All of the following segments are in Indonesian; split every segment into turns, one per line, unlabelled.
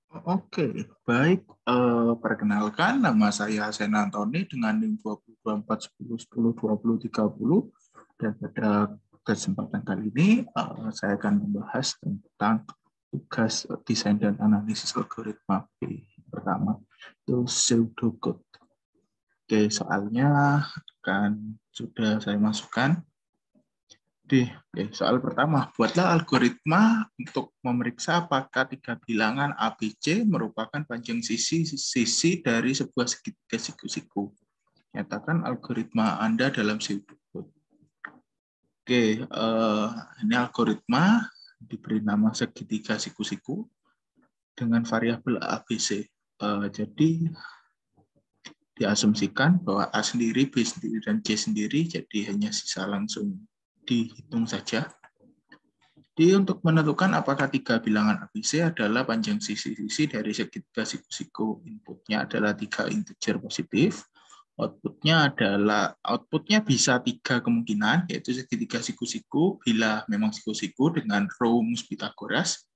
Oke, baik. Perkenalkan, nama saya Sena Antoni dengan NIM 202410102030. Dan pada kesempatan kali ini, saya akan membahas tentang tugas desain dan analisis algoritma B. Pertama, itu pseudocode. Oke, soalnya akan sudah saya masukkan. Soal pertama, buatlah algoritma untuk memeriksa apakah tiga bilangan ABC merupakan panjang sisi dari sebuah segitiga siku-siku. Nyatakan algoritma Anda dalam pseudocode. Ini algoritma diberi nama segitiga siku-siku dengan variabel ABC. Jadi diasumsikan bahwa A sendiri, B sendiri, dan C sendiri, jadi hanya sisa langsung dihitung saja. Jadi untuk menentukan apakah tiga bilangan ABC adalah panjang sisi-sisi dari segitiga siku-siku, inputnya adalah 3 integer positif, outputnya bisa 3 kemungkinan, yaitu segitiga siku-siku bila memang siku-siku dengan rumus Pythagoras,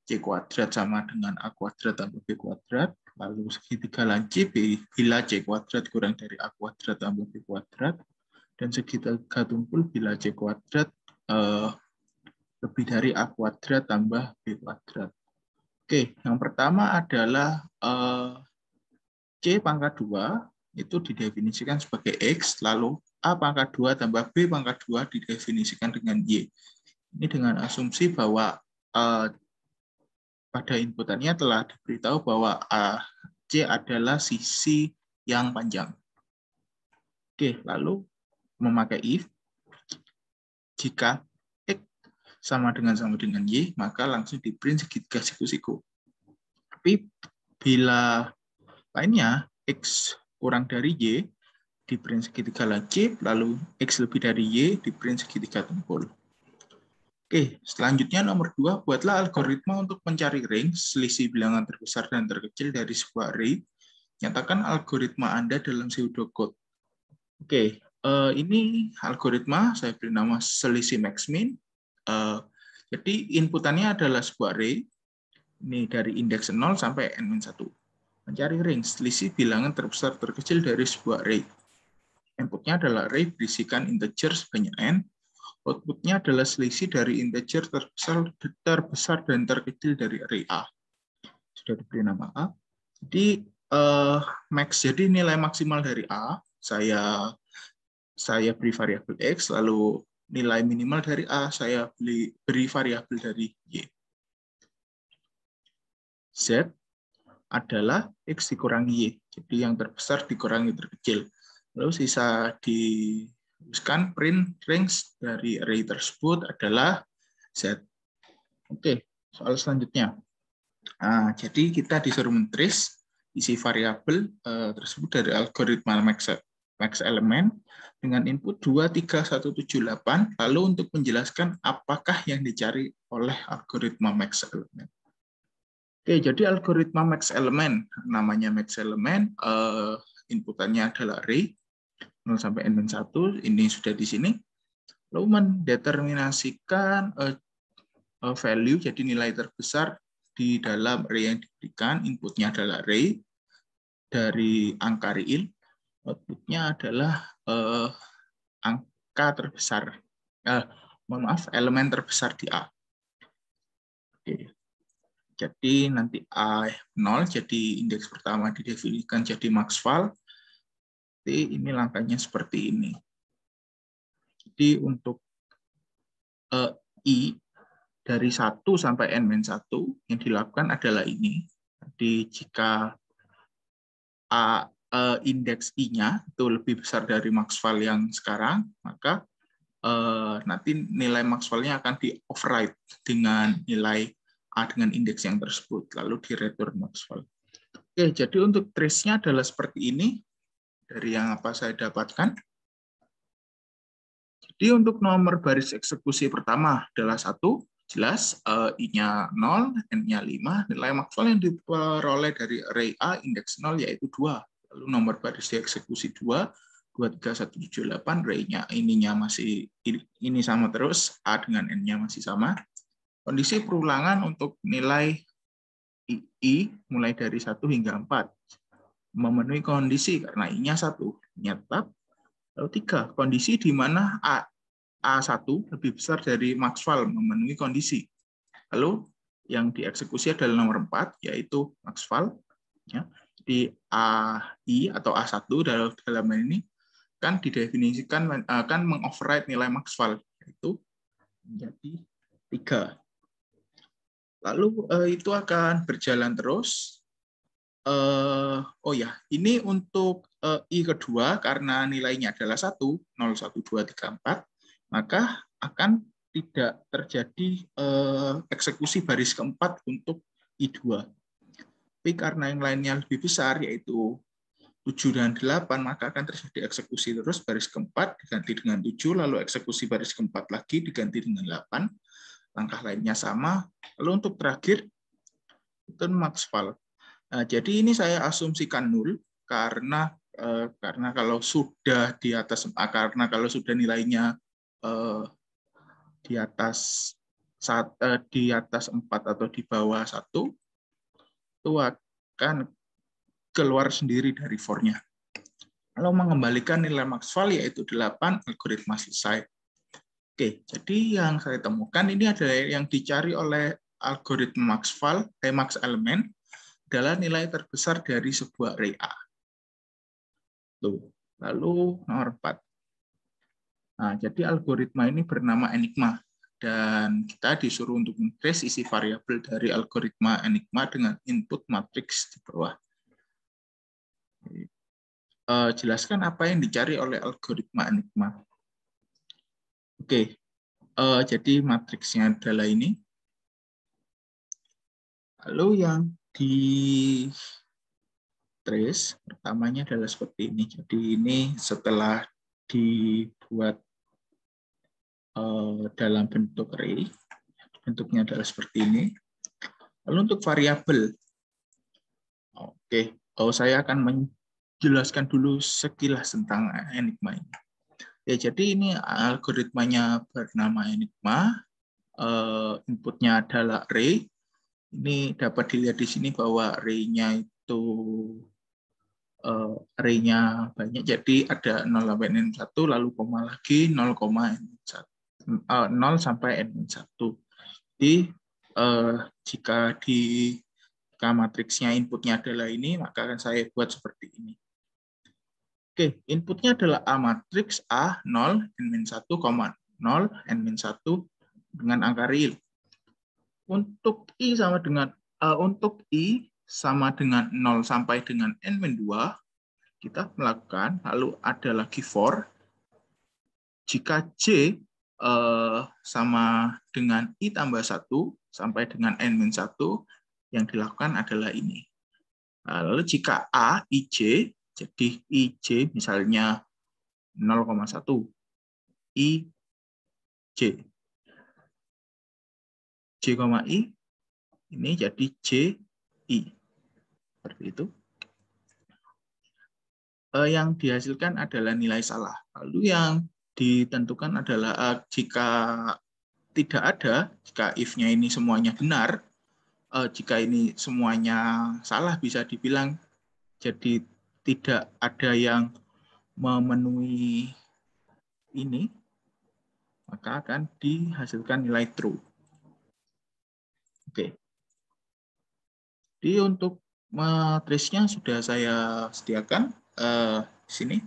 C kuadrat sama dengan A kuadrat tambah B kuadrat, lalu segitiga lancip bila C kuadrat kurang dari A kuadrat tambah B kuadrat, dan segitiga tumpul bila C kuadrat lebih dari A kuadrat tambah B kuadrat. Oke, yang pertama adalah C pangkat 2 itu didefinisikan sebagai X, lalu A pangkat 2 tambah B pangkat 2 didefinisikan dengan Y. Ini dengan asumsi bahwa pada inputannya telah diberitahu bahwa C adalah sisi yang panjang. Oke, lalu memakai if, jika sama dengan Y, maka langsung di print segitiga siku-siku. Tapi bila lainnya X kurang dari Y, di print segitiga lancip, lalu X lebih dari Y, di print segitiga tumpul. Oke, selanjutnya nomor 2, buatlah algoritma untuk mencari range, selisih bilangan terbesar dan terkecil dari sebuah array. Nyatakan algoritma Anda dalam pseudocode. Oke, ini algoritma, saya beri nama selisih max-min. Jadi inputannya adalah sebuah array, ini dari indeks 0 sampai n-1. Mencari range, selisih bilangan terbesar terkecil dari sebuah array. Inputnya adalah array berisikan integer sebanyak n, outputnya adalah selisih dari integer terbesar dan terkecil dari array A. Sudah diberi nama A. Jadi max, jadi nilai maksimal dari A, saya beri variabel X, lalu nilai minimal dari A, saya beri variabel dari Y. Z adalah X dikurangi Y. Jadi yang terbesar dikurangi terkecil. Lalu sisa dituliskan print range dari array tersebut adalah Z. Oke, soal selanjutnya. Nah, jadi kita disuruh men-trace isi variabel tersebut dari algoritma max element dengan input 23178, lalu untuk menjelaskan apakah yang dicari oleh algoritma max element. Oke, jadi algoritma max element, namanya max element, inputannya adalah array 0 sampai n-1, ini sudah di sini. Lalu mendeterminasikan value, jadi nilai terbesar di dalam array yang diberikan, inputnya adalah array dari angka real, outputnya adalah angka terbesar, elemen terbesar di A. Oke. Jadi nanti A 0, jadi indeks pertama didefinisikan jadi maxval. Jadi ini langkahnya seperti ini. Jadi untuk I dari 1 sampai n-1 yang dilakukan adalah ini. Jadi jika indeks I-nya itu lebih besar dari maxval yang sekarang, maka nanti nilai maxvalnya akan di-override dengan nilai A dengan indeks yang tersebut, lalu di-return maxval. Oke, jadi untuk trace-nya adalah seperti ini, dari yang apa saya dapatkan. Jadi untuk nomor baris eksekusi pertama adalah 1, jelas I-nya 0, N-nya 5, nilai maxval yang diperoleh dari array A indeks 0 yaitu 2. Lalu nomor baris dieksekusi 2, 23178, array-nya ininya masih ini sama terus, A dengan N-nya masih sama. Kondisi perulangan untuk nilai I mulai dari 1 hingga 4. Memenuhi kondisi karena I-nya 1, I-nya tetap. Lalu 3, kondisi di mana A1 lebih besar dari max_val, memenuhi kondisi. Lalu yang dieksekusi adalah nomor 4, yaitu max_val. Ya. Di AI atau A1 dalam ini kan didefinisikan akan mengoverride nilai max_val, yaitu menjadi 3. Lalu itu akan berjalan terus. Oh ya, ini untuk I kedua karena nilainya adalah 1, 0, 1, 2, 3, 4, maka akan tidak terjadi eksekusi baris keempat untuk I2. Tapi karena yang lainnya lebih besar, yaitu 7 dan 8, maka akan terjadi eksekusi terus baris keempat diganti dengan 7, lalu eksekusi baris keempat lagi diganti dengan 8. Langkah lainnya sama. Lalu untuk terakhir, itu max_val. Nah, jadi ini saya asumsikan 0 karena kalau sudah di atas, karena kalau sudah nilainya di atas 4 atau di bawah 1, itu akan keluar sendiri dari for-nya. Lalu mengembalikan nilai max_val yaitu 8, algoritma selesai. Oke, jadi yang saya temukan ini adalah yang dicari oleh algoritma max_val, max element, adalah nilai terbesar dari sebuah array A. Lalu nomor 4. Nah, jadi algoritma ini bernama Enigma, dan kita disuruh untuk men-trace isi variabel dari algoritma Enigma dengan input matriks di bawah. Jelaskan apa yang dicari oleh algoritma Enigma. Oke, jadi matriksnya adalah ini. Lalu yang di trace pertamanya adalah seperti ini. Jadi ini setelah dibuat dalam bentuk array, bentuknya adalah seperti ini. Lalu untuk variabel, saya akan menjelaskan dulu sekilas tentang Enigma ini. Ya, jadi ini algoritmanya bernama Enigma. Inputnya adalah array. Ini dapat dilihat di sini bahwa array-nya itu array-nya banyak. Jadi ada 0 sampai n1, lalu koma lagi 0, 0 sampai n1. Jadi jika matriksnya inputnya adalah ini, maka akan saya buat seperti ini. Oke, inputnya adalah A matriks A 0, n-1, 0, n-1 dengan angka real. Untuk I sama dengan 0 sampai dengan n-2, kita melakukan, lalu ada lagi for. Jika J sama dengan I tambah 1 sampai dengan n-1, yang dilakukan adalah ini. Lalu jika A, IJ, jadi IJ misalnya 0,1, IJ. J, I, ini jadi JI. Seperti itu. Yang dihasilkan adalah nilai salah. Lalu yang ditentukan adalah jika tidak ada, jika if-nya ini semuanya benar, jika ini semuanya salah bisa dibilang, jadi tidak ada yang memenuhi ini, maka akan dihasilkan nilai true. Oke. Jadi untuk matriksnya sudah saya sediakan di sini.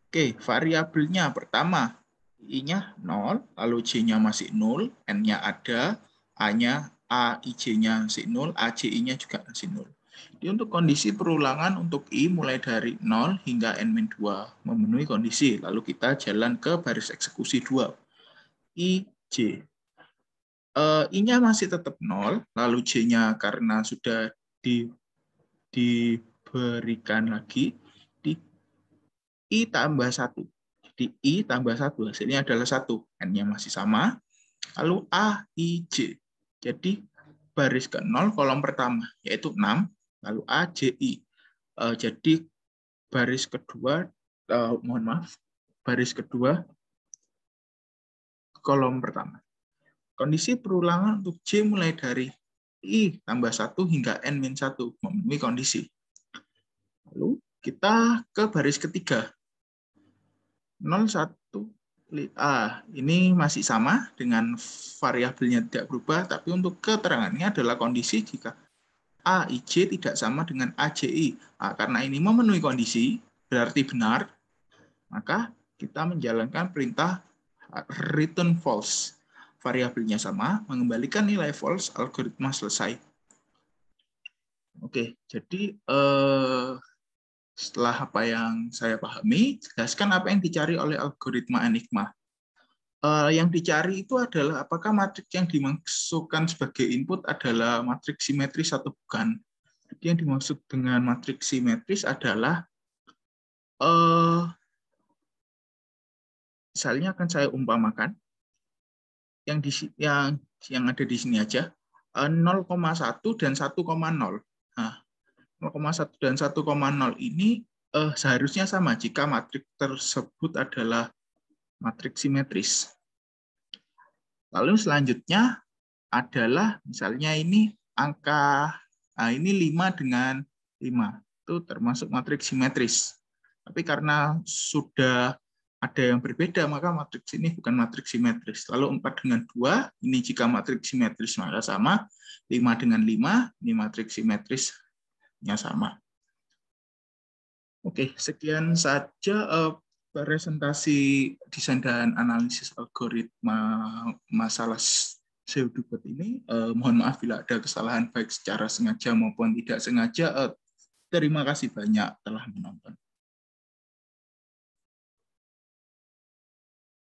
Oke, variabelnya pertama, I-nya 0, lalu J-nya masih 0, N-nya ada, A-nya IJ-nya masih 0, AJI-nya juga masih 0. Jadi untuk kondisi perulangan untuk I mulai dari 0 hingga N-2 memenuhi kondisi. Lalu kita jalan ke baris eksekusi 2. IJ. I-nya masih tetap 0, lalu J-nya karena sudah diberikan lagi, di I tambah 1. Jadi I tambah 1, hasilnya adalah 1. N-nya masih sama. Lalu A, I, J. Jadi baris ke-0 kolom pertama, yaitu 6. Lalu A, J, I. Jadi baris kedua, baris kedua kolom pertama. Kondisi perulangan untuk J mulai dari I tambah 1 hingga N-1 memenuhi kondisi. Lalu kita ke baris ketiga. 0, 1, ini masih sama dengan variabelnya tidak berubah, tapi untuk keterangannya adalah kondisi jika AIJ tidak sama dengan AJI. Karena ini memenuhi kondisi, berarti benar, maka kita menjalankan perintah return false. Variabelnya sama, mengembalikan nilai false, algoritma selesai. Oke, jadi setelah apa yang saya pahami, jelaskan apa yang dicari oleh algoritma Enigma. Yang dicari itu adalah apakah matriks yang dimasukkan sebagai input adalah matriks simetris atau bukan. Jadi yang dimaksud dengan matriks simetris adalah misalnya akan saya umpamakan yang ada di sini aja 0,1 dan 1,0. Nah, 0,1 dan 1,0 ini seharusnya sama jika matriks tersebut adalah matriks simetris. Lalu selanjutnya adalah misalnya ini angka, ini 5 dengan 5. Itu termasuk matriks simetris. Tapi karena sudah ada yang berbeda, maka matriks ini bukan matriks simetris. Lalu 4 dengan 2, ini jika matriks simetris maka sama. 5 dengan 5, ini matriks simetrisnya sama. Oke, sekian saja presentasi desain dan analisis algoritma masalah pseudocode ini. Mohon maaf bila ada kesalahan baik secara sengaja maupun tidak sengaja. Terima kasih banyak telah menonton.